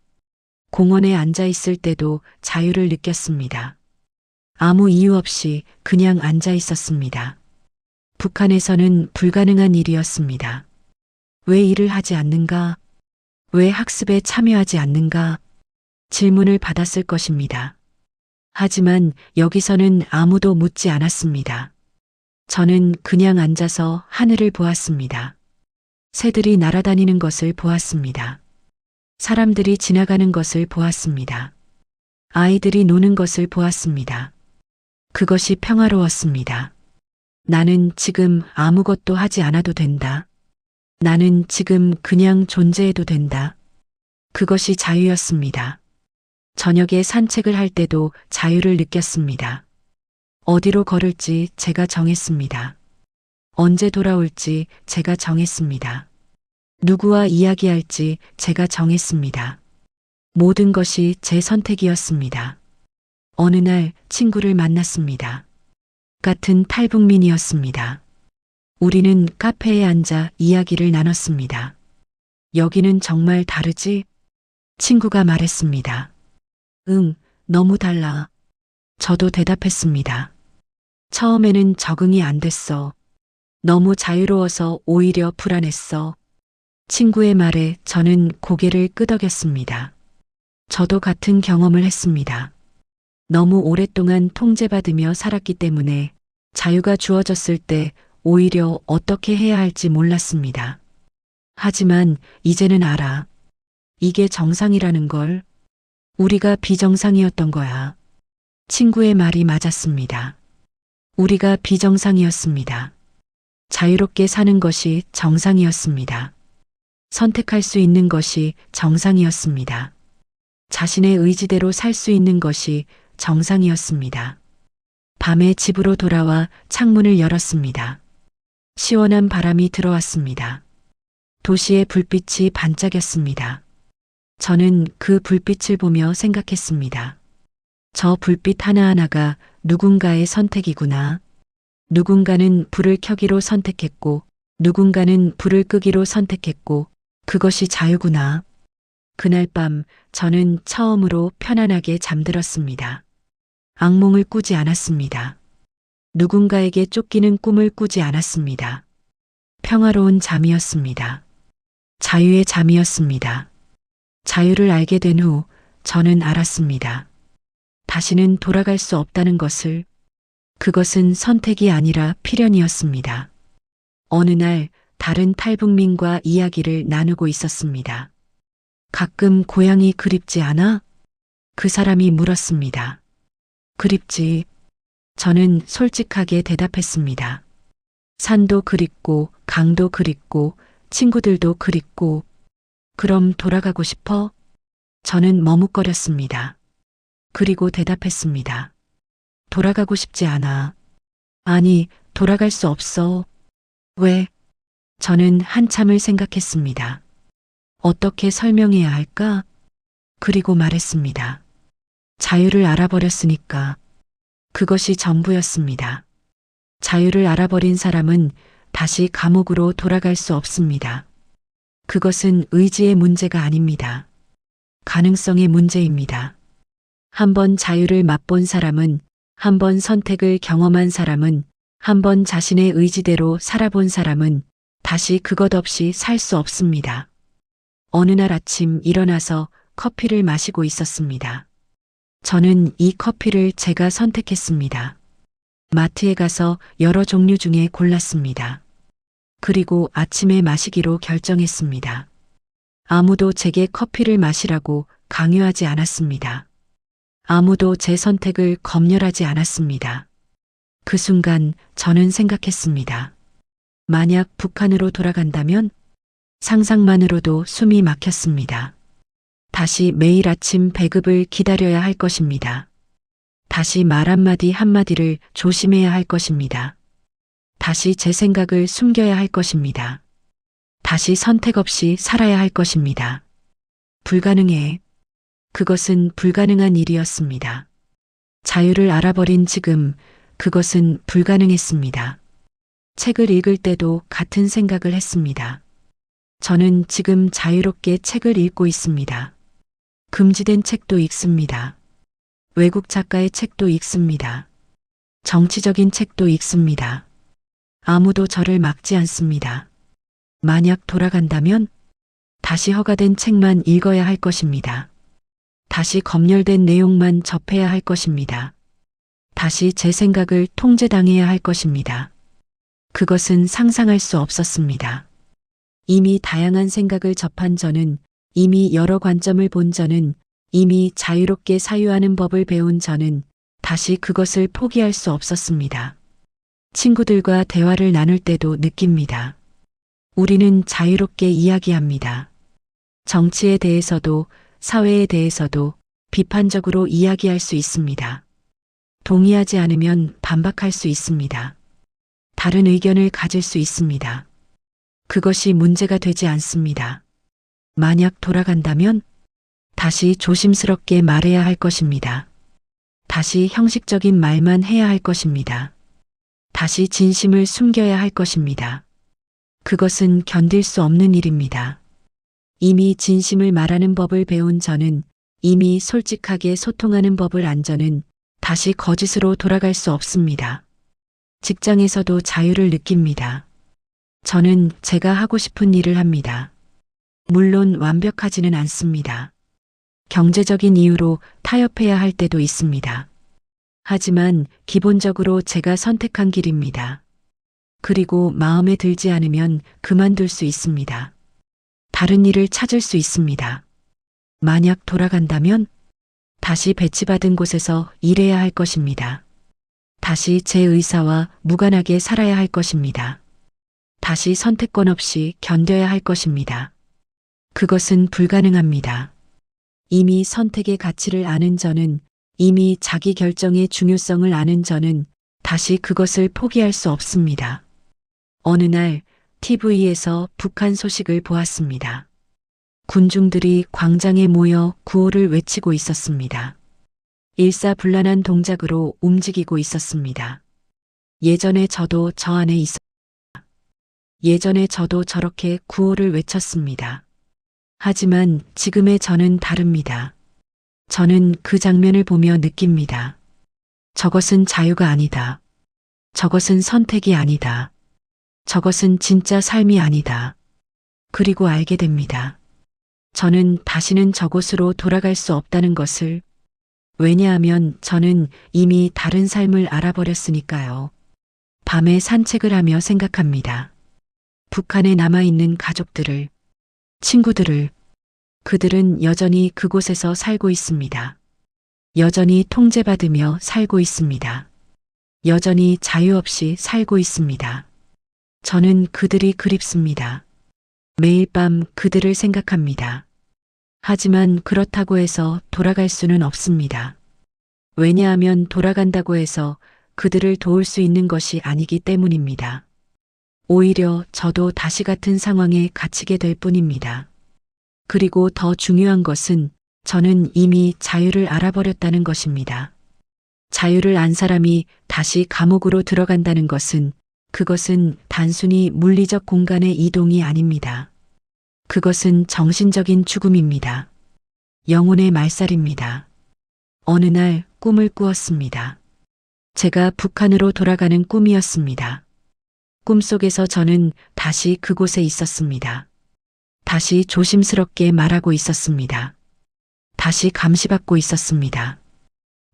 공원에 앉아 있을 때도 자유를 느꼈습니다. 아무 이유 없이 그냥 앉아 있었습니다. 북한에서는 불가능한 일이었습니다. 왜 일을 하지 않는가? 왜 학습에 참여하지 않는가? 질문을 받았을 것입니다. 하지만 여기서는 아무도 묻지 않았습니다. 저는 그냥 앉아서 하늘을 보았습니다. 새들이 날아다니는 것을 보았습니다. 사람들이 지나가는 것을 보았습니다. 아이들이 노는 것을 보았습니다. 그것이 평화로웠습니다. 나는 지금 아무것도 하지 않아도 된다. 나는 지금 그냥 존재해도 된다. 그것이 자유였습니다. 저녁에 산책을 할 때도 자유를 느꼈습니다. 어디로 걸을지 제가 정했습니다. 언제 돌아올지 제가 정했습니다. 누구와 이야기할지 제가 정했습니다. 모든 것이 제 선택이었습니다. 어느 날 친구를 만났습니다. 같은 탈북민이었습니다. 우리는 카페에 앉아 이야기를 나눴습니다. 여기는 정말 다르지? 친구가 말했습니다. 응, 너무 달라. 저도 대답했습니다. 처음에는 적응이 안 됐어. 너무 자유로워서 오히려 불안했어. 친구의 말에 저는 고개를 끄덕였습니다. 저도 같은 경험을 했습니다. 너무 오랫동안 통제받으며 살았기 때문에 자유가 주어졌을 때 오히려 어떻게 해야 할지 몰랐습니다. 하지만 이제는 알아. 이게 정상이라는 걸. 우리가 비정상이었던 거야. 친구의 말이 맞았습니다. 우리가 비정상이었습니다. 자유롭게 사는 것이 정상이었습니다. 선택할 수 있는 것이 정상이었습니다. 자신의 의지대로 살 수 있는 것이 정상이었습니다. 밤에 집으로 돌아와 창문을 열었습니다. 시원한 바람이 들어왔습니다. 도시의 불빛이 반짝였습니다. 저는 그 불빛을 보며 생각했습니다. 저 불빛 하나하나가 누군가의 선택이구나. 누군가는 불을 켜기로 선택했고, 누군가는 불을 끄기로 선택했고, 그것이 자유구나. 그날 밤 저는 처음으로 편안하게 잠들었습니다. 악몽을 꾸지 않았습니다. 누군가에게 쫓기는 꿈을 꾸지 않았습니다. 평화로운 잠이었습니다. 자유의 잠이었습니다. 자유를 알게 된 후 저는 알았습니다. 다시는 돌아갈 수 없다는 것을. 그것은 선택이 아니라 필연이었습니다. 어느 날 다른 탈북민과 이야기를 나누고 있었습니다. 가끔 고향이 그립지 않아? 그 사람이 물었습니다. 그립지. 저는 솔직하게 대답했습니다. 산도 그립고, 강도 그립고, 친구들도 그립고. 그럼 돌아가고 싶어? 저는 머뭇거렸습니다. 그리고 대답했습니다. 돌아가고 싶지 않아. 아니, 돌아갈 수 없어. 왜? 저는 한참을 생각했습니다. 어떻게 설명해야 할까? 그리고 말했습니다. 자유를 알아버렸으니까. 그것이 전부였습니다. 자유를 알아버린 사람은 다시 감옥으로 돌아갈 수 없습니다. 그것은 의지의 문제가 아닙니다. 가능성의 문제입니다. 한번 자유를 맛본 사람은, 한번 선택을 경험한 사람은, 한번 자신의 의지대로 살아본 사람은 다시 그것 없이 살 수 없습니다. 어느 날 아침 일어나서 커피를 마시고 있었습니다. 저는 이 커피를 제가 선택했습니다. 마트에 가서 여러 종류 중에 골랐습니다. 그리고 아침에 마시기로 결정했습니다. 아무도 제게 커피를 마시라고 강요하지 않았습니다. 아무도 제 선택을 검열하지 않았습니다. 그 순간 저는 생각했습니다. 만약 북한으로 돌아간다면 상상만으로도 숨이 막혔습니다. 다시 매일 아침 배급을 기다려야 할 것입니다. 다시 말 한마디 한마디를 조심해야 할 것입니다. 다시 제 생각을 숨겨야 할 것입니다. 다시 선택 없이 살아야 할 것입니다. 불가능해. 그것은 불가능한 일이었습니다. 자유를 알아버린 지금 그것은 불가능했습니다. 책을 읽을 때도 같은 생각을 했습니다. 저는 지금 자유롭게 책을 읽고 있습니다. 금지된 책도 읽습니다. 외국 작가의 책도 읽습니다. 정치적인 책도 읽습니다. 아무도 저를 막지 않습니다. 만약 돌아간다면 다시 허가된 책만 읽어야 할 것입니다. 다시 검열된 내용만 접해야 할 것입니다. 다시 제 생각을 통제당해야 할 것입니다. 그것은 상상할 수 없었습니다. 이미 다양한 생각을 접한 저는, 이미 여러 관점을 본 저는, 이미 자유롭게 사유하는 법을 배운 저는 다시 그것을 포기할 수 없었습니다. 친구들과 대화를 나눌 때도 느낍니다. 우리는 자유롭게 이야기합니다. 정치에 대해서도 사회에 대해서도 비판적으로 이야기할 수 있습니다. 동의하지 않으면 반박할 수 있습니다. 다른 의견을 가질 수 있습니다. 그것이 문제가 되지 않습니다. 만약 돌아간다면 다시 조심스럽게 말해야 할 것입니다. 다시 형식적인 말만 해야 할 것입니다. 다시 진심을 숨겨야 할 것입니다. 그것은 견딜 수 없는 일입니다. 이미 진심을 말하는 법을 배운 저는, 이미 솔직하게 소통하는 법을 안 저는 다시 거짓으로 돌아갈 수 없습니다. 직장에서도 자유를 느낍니다. 저는 제가 하고 싶은 일을 합니다. 물론 완벽하지는 않습니다. 경제적인 이유로 타협해야 할 때도 있습니다. 하지만 기본적으로 제가 선택한 길입니다. 그리고 마음에 들지 않으면 그만둘 수 있습니다. 다른 일을 찾을 수 있습니다. 만약 돌아간다면 다시 배치받은 곳에서 일해야 할 것입니다. 다시 제 의사와 무관하게 살아야 할 것입니다. 다시 선택권 없이 견뎌야 할 것입니다. 그것은 불가능합니다. 이미 선택의 가치를 아는 저는, 이미 자기 결정의 중요성을 아는 저는 다시 그것을 포기할 수 없습니다. 어느 날 TV에서 북한 소식을 보았습니다. 군중들이 광장에 모여 구호를 외치고 있었습니다. 일사불란한 동작으로 움직이고 있었습니다. 예전에 저도 저 안에 있었습니다. 예전에 저도 저렇게 구호를 외쳤습니다. 하지만 지금의 저는 다릅니다. 저는 그 장면을 보며 느낍니다. 저것은 자유가 아니다. 저것은 선택이 아니다. 저것은 진짜 삶이 아니다. 그리고 알게 됩니다. 저는 다시는 저곳으로 돌아갈 수 없다는 것을. 왜냐하면 저는 이미 다른 삶을 알아버렸으니까요. 밤에 산책을 하며 생각합니다. 북한에 남아있는 가족들을, 친구들을. 그들은 여전히 그곳에서 살고 있습니다. 여전히 통제받으며 살고 있습니다. 여전히 자유 없이 살고 있습니다. 저는 그들이 그립습니다. 매일 밤 그들을 생각합니다. 하지만 그렇다고 해서 돌아갈 수는 없습니다. 왜냐하면 돌아간다고 해서 그들을 도울 수 있는 것이 아니기 때문입니다. 오히려 저도 다시 같은 상황에 갇히게 될 뿐입니다. 그리고 더 중요한 것은 저는 이미 자유를 알아버렸다는 것입니다. 자유를 안 사람이 다시 감옥으로 들어간다는 것은, 그것은 단순히 물리적 공간의 이동이 아닙니다. 그것은 정신적인 죽음입니다. 영혼의 말살입니다. 어느 날 꿈을 꾸었습니다. 제가 북한으로 돌아가는 꿈이었습니다. 꿈속에서 저는 다시 그곳에 있었습니다. 다시 조심스럽게 말하고 있었습니다. 다시 감시받고 있었습니다.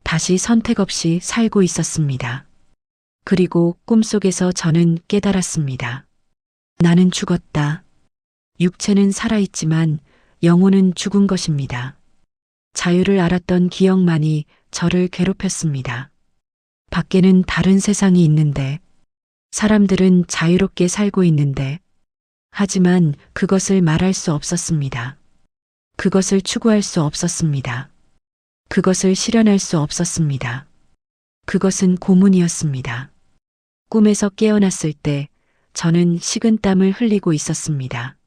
다시 선택 없이 살고 있었습니다. 그리고 꿈속에서 저는 깨달았습니다. 나는 죽었다. 육체는 살아있지만 영혼은 죽은 것입니다. 자유를 알았던 기억만이 저를 괴롭혔습니다. 밖에는 다른 세상이 있는데, 사람들은 자유롭게 살고 있는데, 하지만 그것을 말할 수 없었습니다. 그것을 추구할 수 없었습니다. 그것을 실현할 수 없었습니다. 그것은 고문이었습니다. 꿈에서 깨어났을 때 저는 식은땀을 흘리고 있었습니다.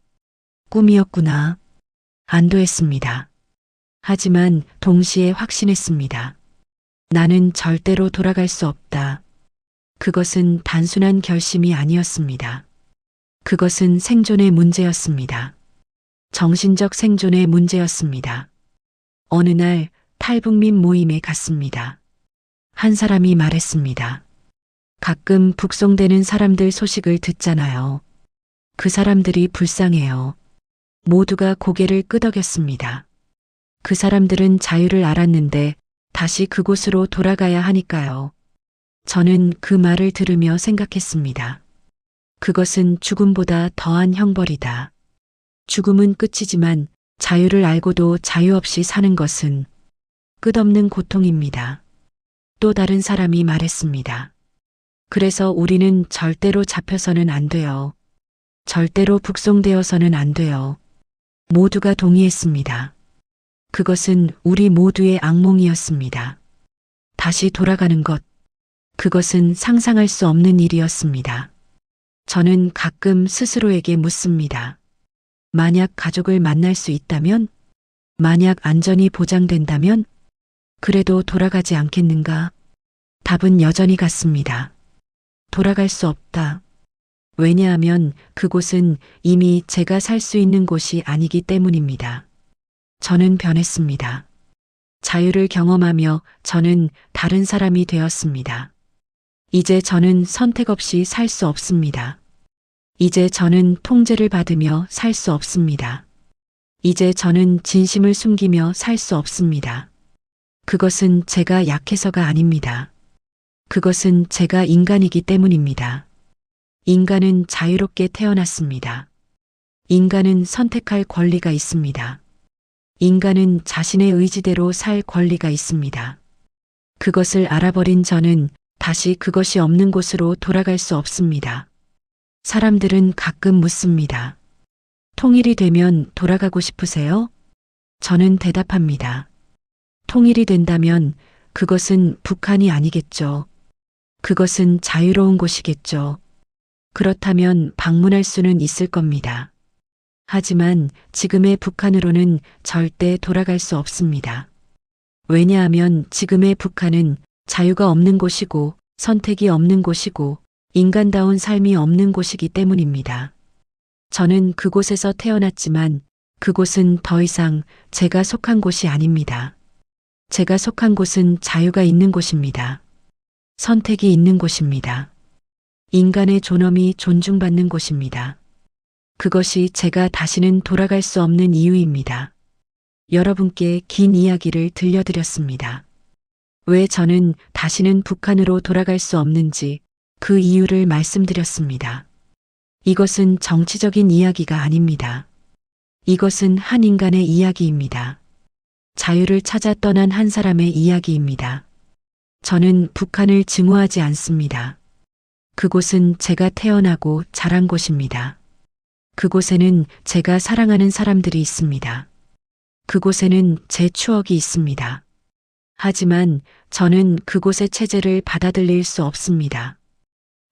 꿈이었구나. 안도했습니다. 하지만 동시에 확신했습니다. 나는 절대로 돌아갈 수 없다. 그것은 단순한 결심이 아니었습니다. 그것은 생존의 문제였습니다. 정신적 생존의 문제였습니다. 어느 날 탈북민 모임에 갔습니다. 한 사람이 말했습니다. 가끔 북송되는 사람들 소식을 듣잖아요. 그 사람들이 불쌍해요. 모두가 고개를 끄덕였습니다. 그 사람들은 자유를 알았는데 다시 그곳으로 돌아가야 하니까요. 저는 그 말을 들으며 생각했습니다. 그것은 죽음보다 더한 형벌이다. 죽음은 끝이지만 자유를 알고도 자유 없이 사는 것은 끝없는 고통입니다. 또 다른 사람이 말했습니다. 그래서 우리는 절대로 잡혀서는 안 돼요. 절대로 북송되어서는 안 돼요. 모두가 동의했습니다. 그것은 우리 모두의 악몽이었습니다. 다시 돌아가는 것. 그것은 상상할 수 없는 일이었습니다. 저는 가끔 스스로에게 묻습니다. 만약 가족을 만날 수 있다면? 만약 안전이 보장된다면? 그래도 돌아가지 않겠는가? 답은 여전히 같습니다. 돌아갈 수 없다. 왜냐하면 그곳은 이미 제가 살 수 있는 곳이 아니기 때문입니다. 저는 변했습니다. 자유를 경험하며 저는 다른 사람이 되었습니다. 이제 저는 선택 없이 살 수 없습니다. 이제 저는 통제를 받으며 살 수 없습니다. 이제 저는 진심을 숨기며 살 수 없습니다. 그것은 제가 약해서가 아닙니다. 그것은 제가 인간이기 때문입니다. 인간은 자유롭게 태어났습니다. 인간은 선택할 권리가 있습니다. 인간은 자신의 의지대로 살 권리가 있습니다. 그것을 알아버린 저는 다시 그것이 없는 곳으로 돌아갈 수 없습니다. 사람들은 가끔 묻습니다. 통일이 되면 돌아가고 싶으세요? 저는 대답합니다. 통일이 된다면 그것은 북한이 아니겠죠. 그것은 자유로운 곳이겠죠. 그렇다면 방문할 수는 있을 겁니다. 하지만 지금의 북한으로는 절대 돌아갈 수 없습니다. 왜냐하면 지금의 북한은 자유가 없는 곳이고 선택이 없는 곳이고 인간다운 삶이 없는 곳이기 때문입니다. 저는 그곳에서 태어났지만 그곳은 더 이상 제가 속한 곳이 아닙니다. 제가 속한 곳은 자유가 있는 곳입니다. 선택이 있는 곳입니다. 인간의 존엄이 존중받는 곳입니다. 그것이 제가 다시는 돌아갈 수 없는 이유입니다. 여러분께 긴 이야기를 들려드렸습니다. 왜 저는 다시는 북한으로 돌아갈 수 없는지 그 이유를 말씀드렸습니다. 이것은 정치적인 이야기가 아닙니다. 이것은 한 인간의 이야기입니다. 자유를 찾아 떠난 한 사람의 이야기입니다. 저는 북한을 증오하지 않습니다. 그곳은 제가 태어나고 자란 곳입니다. 그곳에는 제가 사랑하는 사람들이 있습니다. 그곳에는 제 추억이 있습니다. 하지만 저는 그곳의 체제를 받아들일 수 없습니다.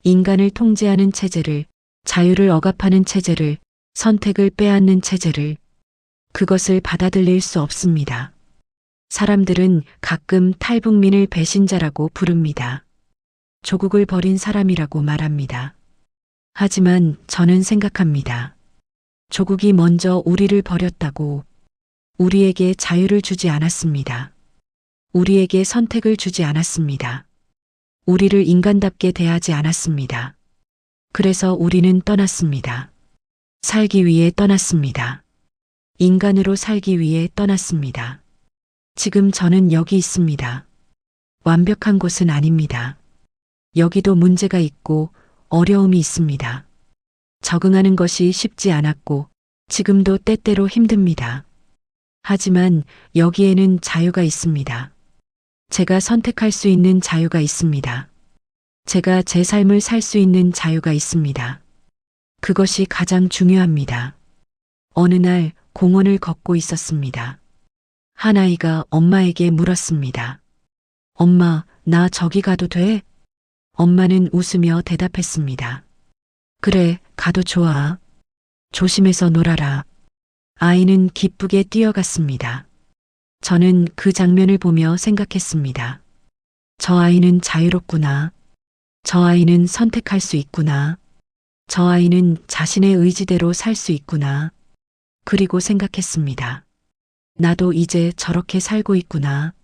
인간을 통제하는 체제를, 자유를 억압하는 체제를, 선택을 빼앗는 체제를, 그것을 받아들일 수 없습니다. 사람들은 가끔 탈북민을 배신자라고 부릅니다. 조국을 버린 사람이라고 말합니다. 하지만 저는 생각합니다. 조국이 먼저 우리를 버렸다고. 우리에게 자유를 주지 않았습니다. 우리에게 선택을 주지 않았습니다. 우리를 인간답게 대하지 않았습니다. 그래서 우리는 떠났습니다. 살기 위해 떠났습니다. 인간으로 살기 위해 떠났습니다. 지금 저는 여기 있습니다. 완벽한 곳은 아닙니다. 여기도 문제가 있고 어려움이 있습니다. 적응하는 것이 쉽지 않았고 지금도 때때로 힘듭니다. 하지만 여기에는 자유가 있습니다. 제가 선택할 수 있는 자유가 있습니다. 제가 제 삶을 살 수 있는 자유가 있습니다. 그것이 가장 중요합니다. 어느 날 공원을 걷고 있었습니다. 한 아이가 엄마에게 물었습니다. 엄마, 나 저기 가도 돼? 엄마는 웃으며 대답했습니다. 그래, 가도 좋아. 조심해서 놀아라. 아이는 기쁘게 뛰어갔습니다. 저는 그 장면을 보며 생각했습니다. 저 아이는 자유롭구나. 저 아이는 선택할 수 있구나. 저 아이는 자신의 의지대로 살 수 있구나. 그리고 생각했습니다. 나도 이제 저렇게 살고 있구나.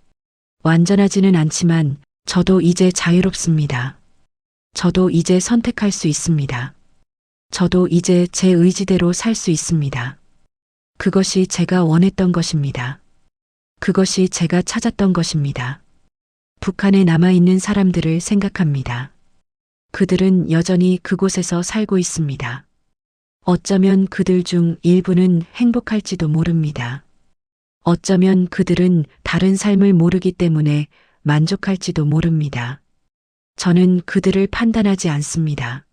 완전하지는 않지만 저도 이제 자유롭습니다. 저도 이제 선택할 수 있습니다. 저도 이제 제 의지대로 살 수 있습니다. 그것이 제가 원했던 것입니다. 그것이 제가 찾았던 것입니다. 북한에 남아있는 사람들을 생각합니다. 그들은 여전히 그곳에서 살고 있습니다. 어쩌면 그들 중 일부는 행복할지도 모릅니다. 어쩌면 그들은 다른 삶을 모르기 때문에 만족할지도 모릅니다. 저는 그들을 판단하지 않습니다.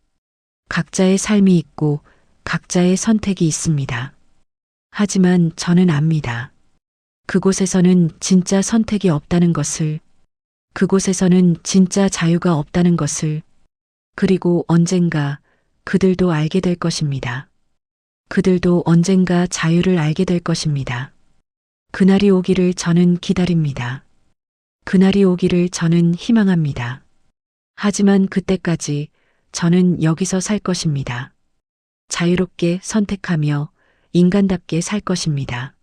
각자의 삶이 있고 각자의 선택이 있습니다. 하지만 저는 압니다. 그곳에서는 진짜 선택이 없다는 것을, 그곳에서는 진짜 자유가 없다는 것을, 그리고 언젠가 그들도 알게 될 것입니다. 그들도 언젠가 자유를 알게 될 것입니다. 그날이 오기를 저는 기다립니다. 그날이 오기를 저는 희망합니다. 하지만 그때까지 저는 여기서 살 것입니다. 자유롭게 선택하며 인간답게 살 것입니다.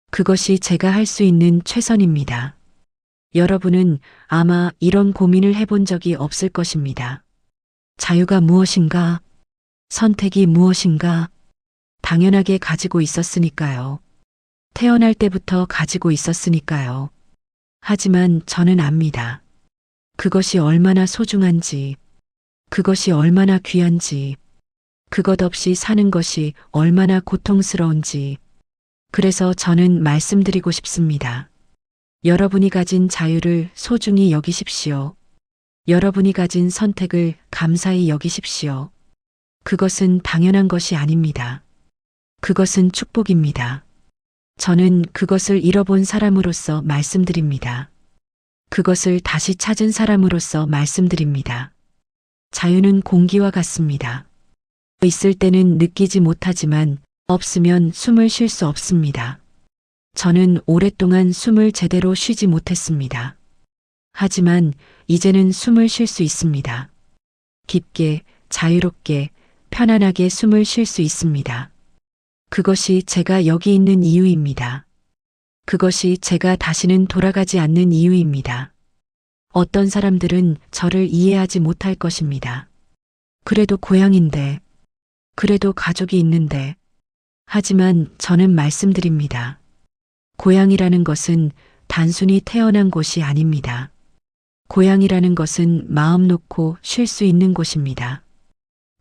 그것이 제가 할 수 있는 최선입니다. 여러분은 아마 이런 고민을 해본 적이 없을 것입니다. 자유가 무엇인가? 선택이 무엇인가? 당연하게 가지고 있었으니까요. 태어날 때부터 가지고 있었으니까요. 하지만 저는 압니다. 그것이 얼마나 소중한지, 그것이 얼마나 귀한지, 그것 없이 사는 것이 얼마나 고통스러운지. 그래서 저는 말씀드리고 싶습니다. 여러분이 가진 자유를 소중히 여기십시오. 여러분이 가진 선택을 감사히 여기십시오. 그것은 당연한 것이 아닙니다. 그것은 축복입니다. 저는 그것을 잃어본 사람으로서 말씀드립니다. 그것을 다시 찾은 사람으로서 말씀드립니다. 자유는 공기와 같습니다. 있을 때는 느끼지 못하지만 없으면 숨을 쉴 수 없습니다. 저는 오랫동안 숨을 제대로 쉬지 못했습니다. 하지만 이제는 숨을 쉴 수 있습니다. 깊게, 자유롭게, 편안하게 숨을 쉴 수 있습니다. 그것이 제가 여기 있는 이유입니다. 그것이 제가 다시는 돌아가지 않는 이유입니다. 어떤 사람들은 저를 이해하지 못할 것입니다. 그래도 고향인데, 그래도 가족이 있는데. 하지만 저는 말씀드립니다. 고향이라는 것은 단순히 태어난 곳이 아닙니다. 고향이라는 것은 마음 놓고 쉴 수 있는 곳입니다.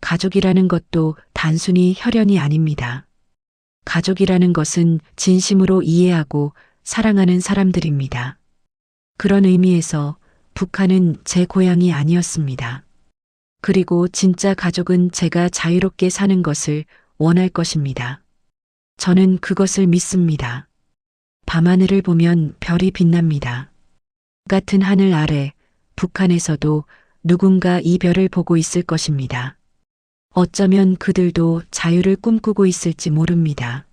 가족이라는 것도 단순히 혈연이 아닙니다. 가족이라는 것은 진심으로 이해하고 사랑하는 사람들입니다. 그런 의미에서 북한은 제 고향이 아니었습니다. 그리고 진짜 가족은 제가 자유롭게 사는 것을 원할 것입니다. 저는 그것을 믿습니다. 밤하늘을 보면 별이 빛납니다. 같은 하늘 아래 북한에서도 누군가 이 별을 보고 있을 것입니다. 어쩌면 그들도 자유를 꿈꾸고 있을지 모릅니다.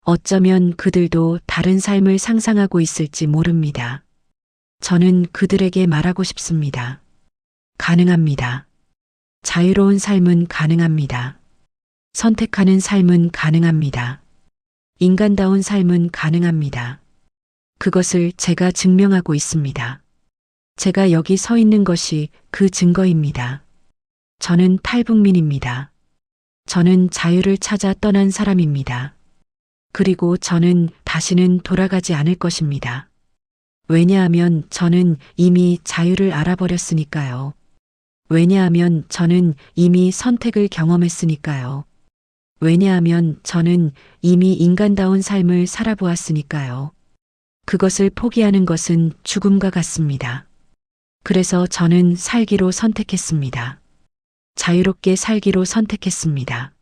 어쩌면 그들도 다른 삶을 상상하고 있을지 모릅니다. 저는 그들에게 말하고 싶습니다. 가능합니다. 자유로운 삶은 가능합니다. 선택하는 삶은 가능합니다. 인간다운 삶은 가능합니다. 그것을 제가 증명하고 있습니다. 제가 여기 서 있는 것이 그 증거입니다. 저는 탈북민입니다. 저는 자유를 찾아 떠난 사람입니다. 그리고 저는 다시는 돌아가지 않을 것입니다. 왜냐하면 저는 이미 자유를 알아버렸으니까요. 왜냐하면 저는 이미 선택을 경험했으니까요. 왜냐하면 저는 이미 인간다운 삶을 살아보았으니까요. 그것을 포기하는 것은 죽음과 같습니다. 그래서 저는 살기로 선택했습니다. 자유롭게 살기로 선택했습니다.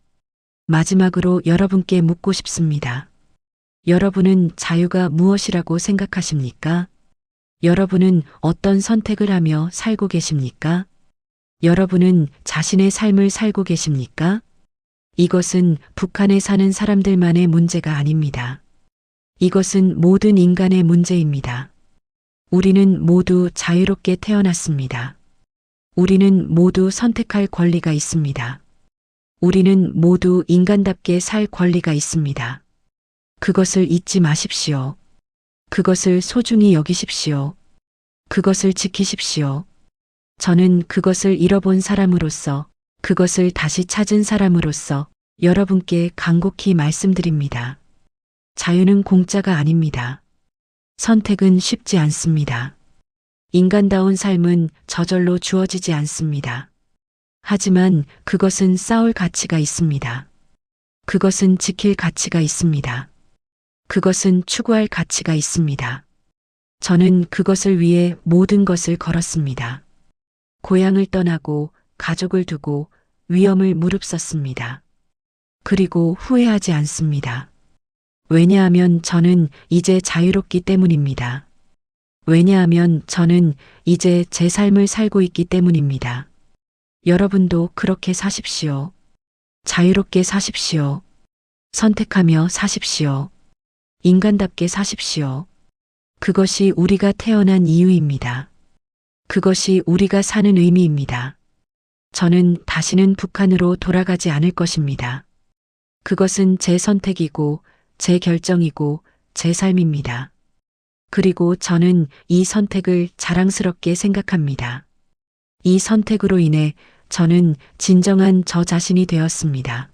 마지막으로 여러분께 묻고 싶습니다. 여러분은 자유가 무엇이라고 생각하십니까? 여러분은 어떤 선택을 하며 살고 계십니까? 여러분은 자신의 삶을 살고 계십니까? 이것은 북한에 사는 사람들만의 문제가 아닙니다. 이것은 모든 인간의 문제입니다. 우리는 모두 자유롭게 태어났습니다. 우리는 모두 선택할 권리가 있습니다. 우리는 모두 인간답게 살 권리가 있습니다. 그것을 잊지 마십시오. 그것을 소중히 여기십시오. 그것을 지키십시오. 저는 그것을 잃어본 사람으로서, 그것을 다시 찾은 사람으로서 여러분께 간곡히 말씀드립니다. 자유는 공짜가 아닙니다. 선택은 쉽지 않습니다. 인간다운 삶은 저절로 주어지지 않습니다. 하지만 그것은 싸울 가치가 있습니다. 그것은 지킬 가치가 있습니다. 그것은 추구할 가치가 있습니다. 저는 그것을 위해 모든 것을 걸었습니다. 고향을 떠나고 가족을 두고 위험을 무릅썼습니다. 그리고 후회하지 않습니다. 왜냐하면 저는 이제 자유롭기 때문입니다. 왜냐하면 저는 이제 제 삶을 살고 있기 때문입니다. 여러분도 그렇게 사십시오. 자유롭게 사십시오. 선택하며 사십시오. 인간답게 사십시오. 그것이 우리가 태어난 이유입니다. 그것이 우리가 사는 의미입니다. 저는 다시는 북한으로 돌아가지 않을 것입니다. 그것은 제 선택이고 제 결정이고 제 삶입니다. 그리고 저는 이 선택을 자랑스럽게 생각합니다. 이 선택으로 인해 저는 진정한 저 자신이 되었습니다.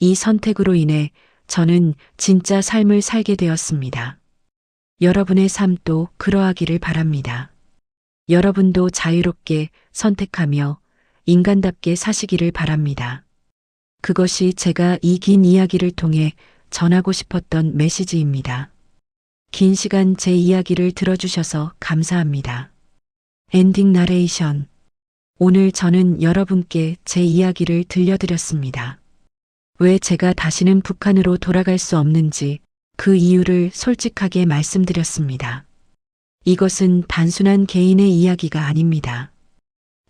이 선택으로 인해 저는 진짜 삶을 살게 되었습니다. 여러분의 삶도 그러하기를 바랍니다. 여러분도 자유롭게 선택하며 인간답게 사시기를 바랍니다. 그것이 제가 이 긴 이야기를 통해 전하고 싶었던 메시지입니다. 긴 시간 제 이야기를 들어주셔서 감사합니다. 엔딩 나레이션. 오늘 저는 여러분께 제 이야기를 들려드렸습니다. 왜 제가 다시는 북한으로 돌아갈 수 없는지 그 이유를 솔직하게 말씀드렸습니다. 이것은 단순한 개인의 이야기가 아닙니다.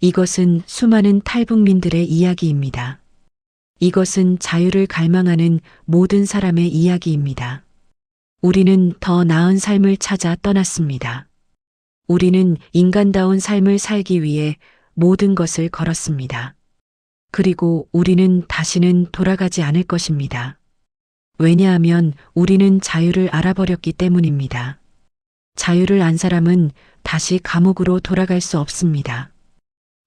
이것은 수많은 탈북민들의 이야기입니다. 이것은 자유를 갈망하는 모든 사람의 이야기입니다. 우리는 더 나은 삶을 찾아 떠났습니다. 우리는 인간다운 삶을 살기 위해 모든 것을 걸었습니다. 그리고 우리는 다시는 돌아가지 않을 것입니다. 왜냐하면 우리는 자유를 알아버렸기 때문입니다. 자유를 안 사람은 다시 감옥으로 돌아갈 수 없습니다.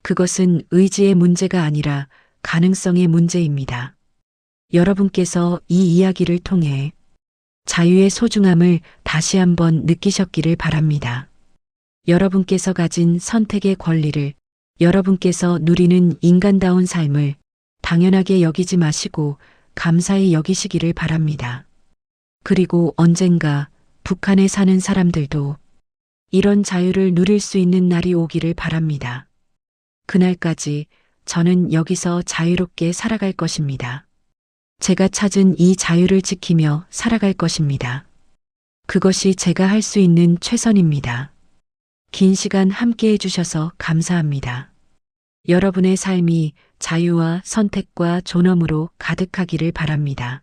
그것은 의지의 문제가 아니라 가능성의 문제입니다. 여러분께서 이 이야기를 통해 자유의 소중함을 다시 한번 느끼셨기를 바랍니다. 여러분께서 가진 선택의 권리를, 여러분께서 누리는 인간다운 삶을 당연하게 여기지 마시고 감사히 여기시기를 바랍니다. 그리고 언젠가 북한에 사는 사람들도 이런 자유를 누릴 수 있는 날이 오기를 바랍니다. 그날까지 저는 여기서 자유롭게 살아갈 것입니다. 제가 찾은 이 자유를 지키며 살아갈 것입니다. 그것이 제가 할 수 있는 최선입니다. 긴 시간 함께 해주셔서 감사합니다. 여러분의 삶이 자유와 선택과 존엄으로 가득하기를 바랍니다.